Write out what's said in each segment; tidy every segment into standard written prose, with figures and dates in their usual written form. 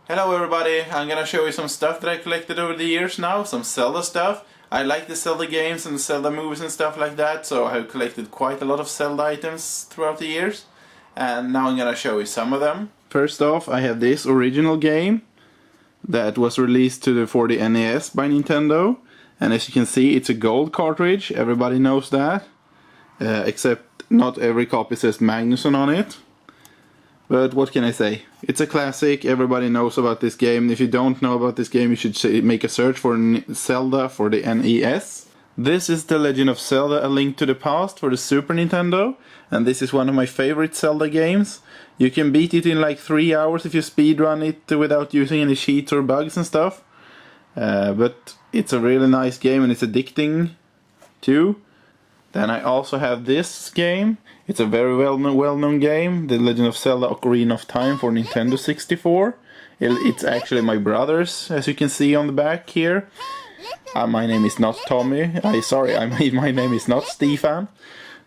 Hello everybody, I'm gonna show you some stuff that I collected over the years now, some Zelda stuff. I like the Zelda games and Zelda movies and stuff like that, so I have collected quite a lot of Zelda items throughout the years. And now I'm gonna show you some of them. First off, I have this original game that was released for the NES by Nintendo. And as you can see, it's a gold cartridge, everybody knows that. Except not every copy says Magnusson on it. But what can I say? It's a classic, everybody knows about this game. If you don't know about this game, you should make a search for Zelda for the NES. This is the Legend of Zelda: A Link to the Past for the Super Nintendo. And this is one of my favorite Zelda games. You can beat it in like 3 hours if you speedrun it without using any cheats or bugs and stuff. But it's a really nice game and it's addicting too. Then I also have this game. It's a very well-known game, The Legend of Zelda: Ocarina of Time for Nintendo 64. It's actually my brother's, as you can see on the back here. My name is not Tommy. My name is not Stefan.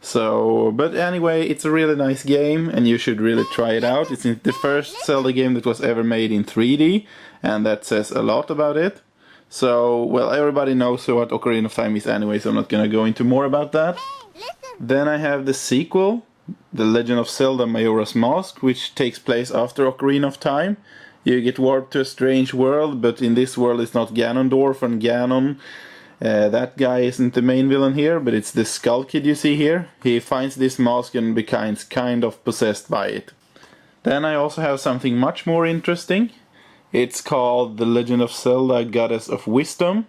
So, but anyway, it's a really nice game and you should really try it out. It's the first Zelda game that was ever made in 3D, and that says a lot about it. So, well, everybody knows what Ocarina of Time is anyway, so I'm not gonna go into more about that. Then I have the sequel, The Legend of Zelda: Majora's Mask, which takes place after Ocarina of Time. You get warped to a strange world, but in this world it's not Ganondorf and Ganon. That guy isn't the main villain here, but it's the Skull Kid you see here. He finds this mask and becomes kind of possessed by it. Then I also have something much more interesting. It's called The Legend of Zelda: Goddess of Wisdom.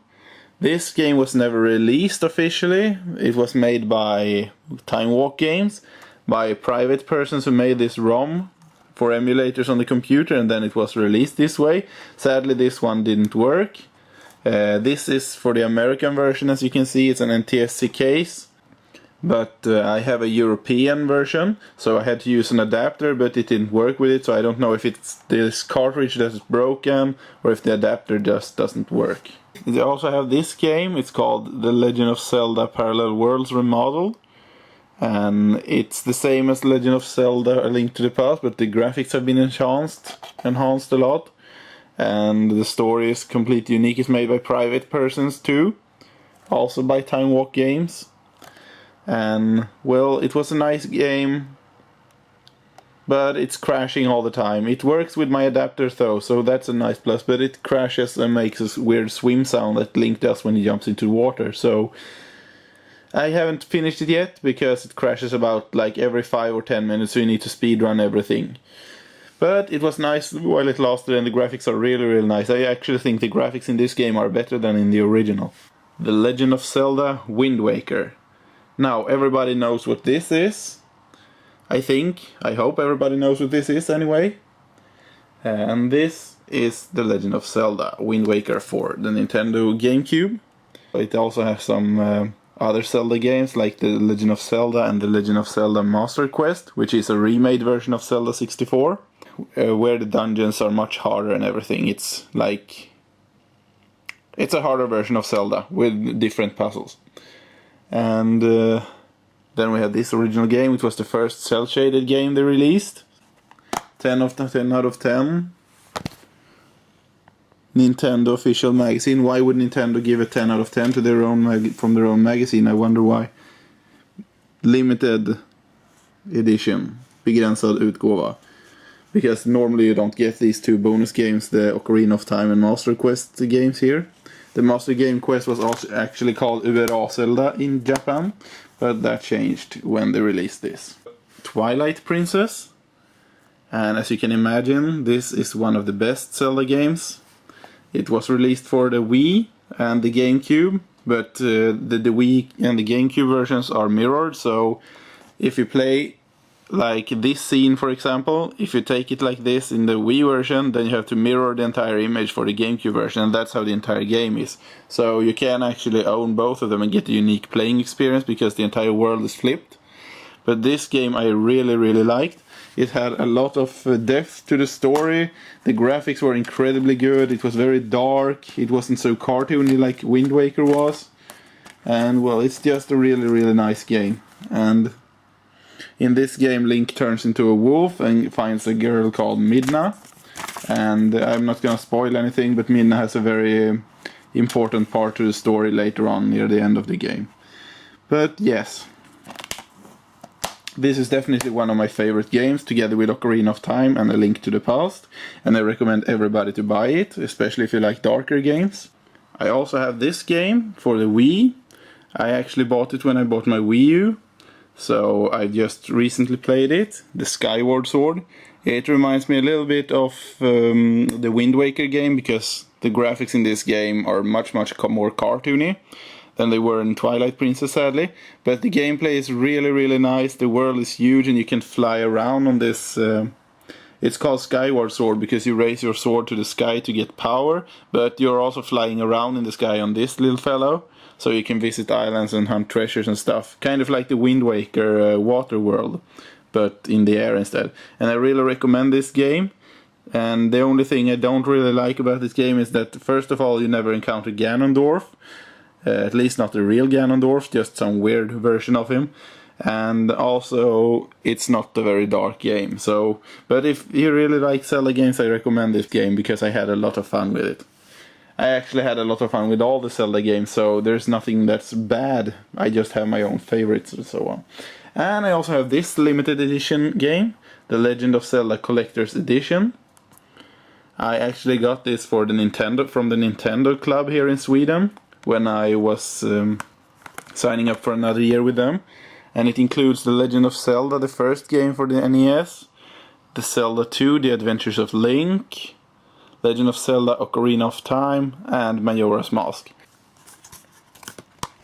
This game was never released officially. It was made by Time Walk Games, by private persons who made this ROM for emulators on the computer, and then it was released this way. Sadly, this one didn't work. This is for the American version, as you can see. It's an NTSC case. But I have a European version, so I had to use an adapter, but it didn't work with it, so I don't know if it's this cartridge that is broken, or if the adapter just doesn't work. They also have this game, it's called The Legend of Zelda Parallel Worlds Remodeled. And it's the same as Legend of Zelda: A Link to the Past, but the graphics have been enhanced a lot. And the story is completely unique, it's made by private persons too, also by Time Walk Games. And, well, it was a nice game, but it's crashing all the time. It works with my adapter though, so that's a nice plus, but it crashes and makes a weird swim sound that Link does when he jumps into the water. So I haven't finished it yet, because it crashes about like every 5 or 10 minutes, so you need to speedrun everything. But it was nice while it lasted, and the graphics are really nice. I actually think the graphics in this game are better than in the original. The Legend of Zelda: Windwaker. Now, everybody knows what this is. I hope everybody knows what this is anyway. And this is The Legend of Zelda: Wind Waker for the Nintendo Gamecube. It also has some other Zelda games, like The Legend of Zelda and The Legend of Zelda Master Quest, which is a remade version of Zelda 64, where the dungeons are much harder and everything. It's a harder version of Zelda with different puzzles. And then we had this original game, which was the first cel-shaded game they released. 10 out of 10. Nintendo official magazine. Why would Nintendo give a 10 out of 10 to their own from their own magazine? I wonder why. Limited edition. Begränsad utgåva. Because normally you don't get these two bonus games, the Ocarina of Time and Master Quest games here. The Master Game Quest was also actually called URA Zelda in Japan, but that changed when they released this. Twilight Princess. And as you can imagine, this is one of the best Zelda games. It was released for the Wii and the Gamecube, but the Wii and the Gamecube versions are mirrored, so if you play like this scene, for example, if you take it like this in the Wii version, then you have to mirror the entire image for the Gamecube version, and that's how the entire game is. So you can actually own both of them and get a unique playing experience because the entire world is flipped. But this game I really liked. It had a lot of depth to the story. The graphics were incredibly good. It was very dark. It wasn't so cartoony like Windwaker was. And well, it's just a really nice game. And in this game, Link turns into a wolf and finds a girl called Midna. And I'm not gonna spoil anything, but Midna has a very important part to the story later on, near the end of the game. But yes, this is definitely one of my favorite games, together with Ocarina of Time and A Link to the Past. And I recommend everybody to buy it, especially if you like darker games. I also have this game for the Wii. I actually bought it when I bought my Wii U. So I just recently played it, the Skyward Sword. It reminds me a little bit of the Windwaker game, because the graphics in this game are much more cartoony than they were in Twilight Princess, sadly. But the gameplay is really nice. The world is huge and you can fly around on this. It's called Skyward Sword because you raise your sword to the sky to get power, but you're also flying around in the sky on this little fellow. So you can visit islands and hunt treasures and stuff. Kind of like the Wind Waker water world, but in the air instead. And I really recommend this game. And the only thing I don't really like about this game is that, first of all, you never encounter Ganondorf. At least not the real Ganondorf, just some weird version of him. And also, it's not a very dark game. So, but if you really like Zelda games, I recommend this game because I had a lot of fun with it. I actually had a lot of fun with all the Zelda games, so there's nothing that's bad. I just have my own favorites and so on. And I also have this limited edition game, the Legend of Zelda Collector's Edition. I actually got this for the Nintendo, from the Nintendo Club here in Sweden, when I was signing up for another year with them. And it includes the Legend of Zelda, the first game for the NES, the Zelda 2, The Adventures of Link, Legend of Zelda Ocarina of Time, and Majora's Mask.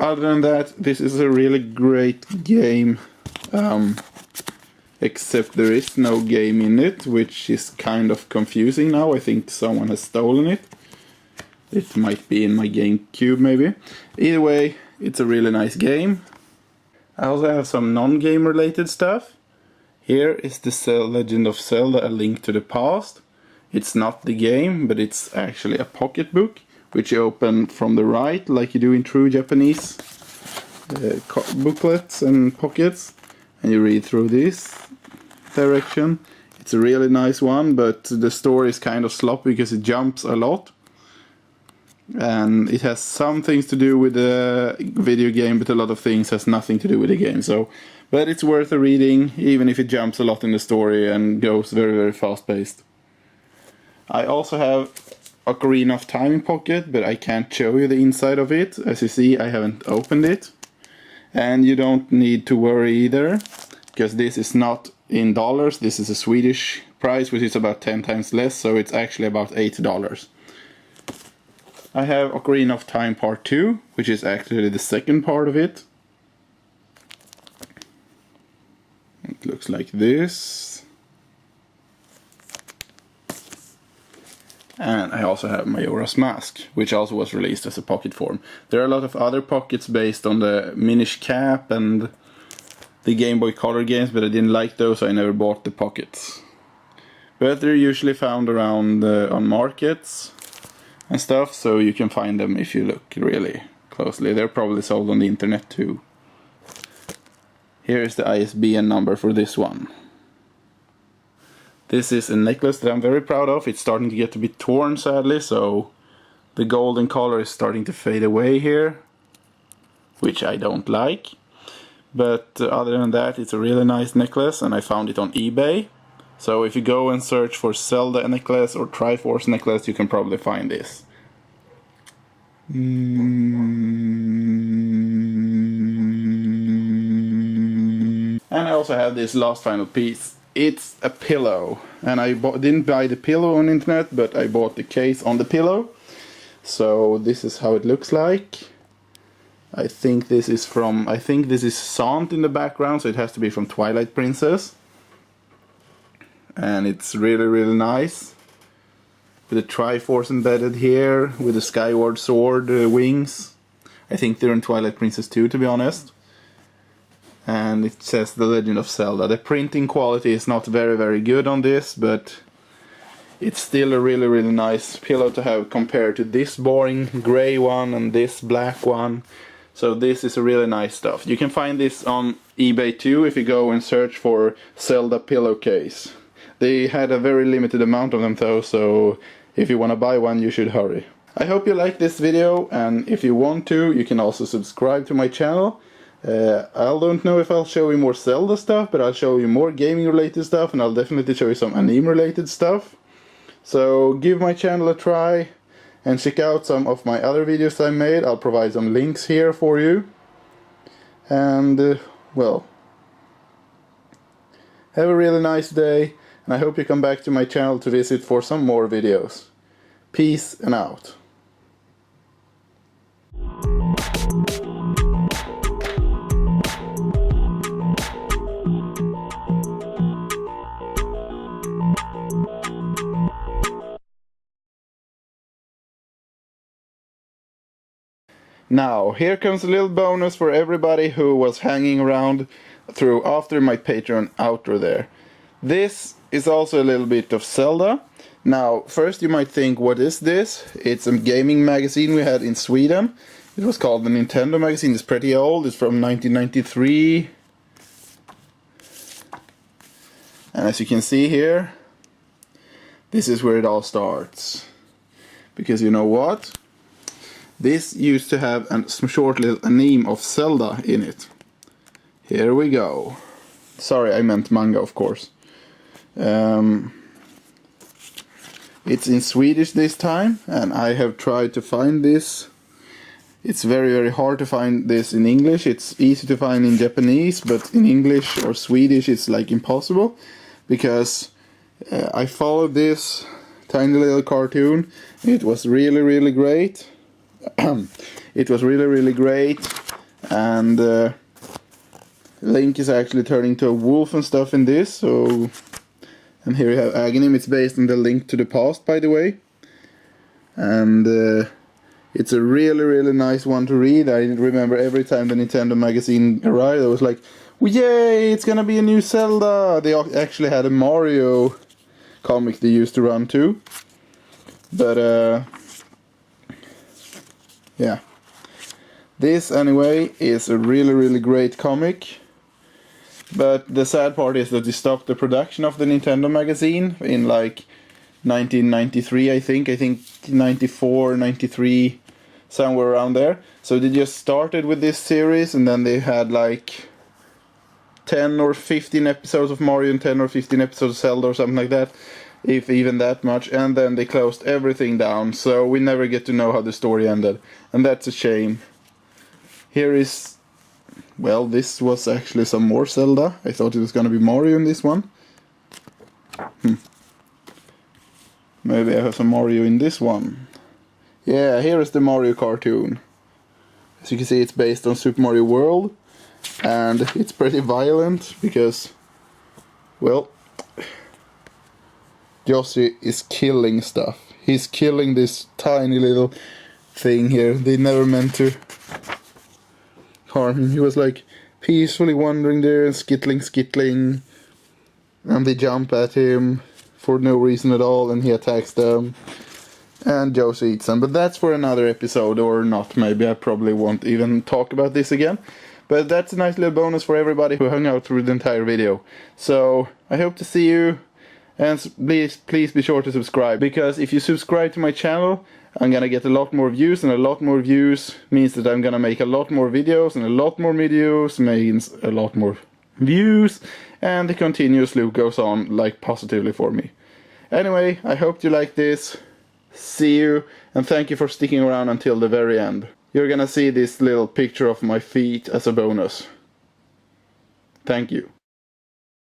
Other than that, this is a really great game, except there is no game in it, which is kind of confusing now. I think someone has stolen it. It might be in my Gamecube maybe. Either way, it's a really nice game. I also have some non-game related stuff. Here is the Legend of Zelda A Link to the Past. It's not the game, but it's actually a pocketbook, which you open from the right, like you do in true Japanese booklets and pockets, and you read through this direction. It's a really nice one, but the story is kind of sloppy because it jumps a lot. And it has some things to do with the video game, but a lot of things has nothing to do with the game. So, but it's worth a reading, even if it jumps a lot in the story and goes very fast paced. I also have Ocarina of Time in pocket, but I can't show you the inside of it. As you see, I haven't opened it. And you don't need to worry either, because this is not in dollars. This is a Swedish price, which is about 10 times less, so it's actually about $8. I have Ocarina of Time Part 2, which is actually the second part of it. It looks like this. And I also have Majora's Mask, which also was released as a pocket form. There are a lot of other pockets based on the Minish Cap and the Game Boy Color games, but I didn't like those, so I never bought the pockets. But they're usually found around on markets and stuff, so you can find them if you look really closely. They're probably sold on the internet too. Here is the ISBN number for this one. This is a necklace that I'm very proud of. It's starting to get a bit torn, sadly, so the golden color is starting to fade away here, which I don't like. But other than that, it's a really nice necklace, and I found it on eBay. So if you go and search for Zelda necklace or Triforce necklace, you can probably find this. And I also have this last final piece. It's a pillow, and I didn't buy the pillow on the internet, but I bought the case on the pillow. So this is how it looks like. I think this is Sant in the background, so it has to be from Twilight Princess. and it's really nice. With the Triforce embedded here, with the Skyward sword wings. I think they're in Twilight Princess 2, to be honest. And it says The Legend of Zelda. The printing quality is not very good on this, but it's still a really nice pillow to have compared to this boring grey one and this black one. So this is a really nice stuff. You can find this on eBay too if you go and search for Zelda pillowcase. They had a very limited amount of them though, so if you want to buy one you should hurry. I hope you like this video, and if you want to, you can also subscribe to my channel. I don't know if I'll show you more Zelda stuff, but I'll show you more gaming related stuff, and I'll definitely show you some anime related stuff. So give my channel a try and check out some of my other videos I made. I'll provide some links here for you. And well, have a really nice day, and I hope you come back to my channel to visit for some more videos. Peace and out. Now, here comes a little bonus for everybody who was hanging around through after my Patreon outro there. This is also a little bit of Zelda. Now, first you might think, what is this? It's a gaming magazine we had in Sweden. It was called the Nintendo magazine. It's pretty old. It's from 1993. And as you can see here, this is where it all starts. Because you know what? This used to have a short little anime of Zelda in it. Here we go. Sorry, I meant manga, of course. It's in Swedish this time, and I have tried to find this. It's very hard to find this in English. It's easy to find in Japanese, but in English or Swedish it's like impossible. Because I followed this tiny little cartoon. It was really great. It was really great, and Link is actually turning into a wolf and stuff in this. So, and here you have Aghanim. It's based on the Link to the Past, by the way, and it's a really nice one to read. I remember every time the Nintendo magazine arrived, I was like, well, yay, it's gonna be a new Zelda. They actually had a Mario comic they used to run too, but yeah, this anyway is a really great comic. But the sad part is that they stopped the production of the Nintendo magazine in like 1993, I think 94, 93, somewhere around there. So they just started with this series, and then they had like 10 or 15 episodes of Mario and 10 or 15 episodes of Zelda or something like that, if even that much, and then they closed everything down, so we never get to know how the story ended, and that's a shame. Here is, well, this was actually some more Zelda. I thought it was gonna be Mario in this one. Maybe I have some Mario in this one. Yeah, here is the Mario cartoon. As you can see, it's based on Super Mario World, and it's pretty violent because, well, Yoshi is killing stuff. He's killing this tiny little thing here. They never meant to harm him. He was like peacefully wandering there and skittling, and they jump at him for no reason at all, and he attacks them, and Yoshi eats them. But that's for another episode, or not. Maybe I probably won't even talk about this again. But that's a nice little bonus for everybody who hung out through the entire video. So I hope to see you. And please be sure to subscribe, because if you subscribe to my channel, I'm gonna get a lot more views, and a lot more views means that I'm gonna make a lot more videos, and a lot more videos means a lot more views, and the continuous loop goes on like positively for me. Anyway, I hope you like this. See you, and thank you for sticking around until the very end. You're gonna see this little picture of my feet as a bonus. Thank you.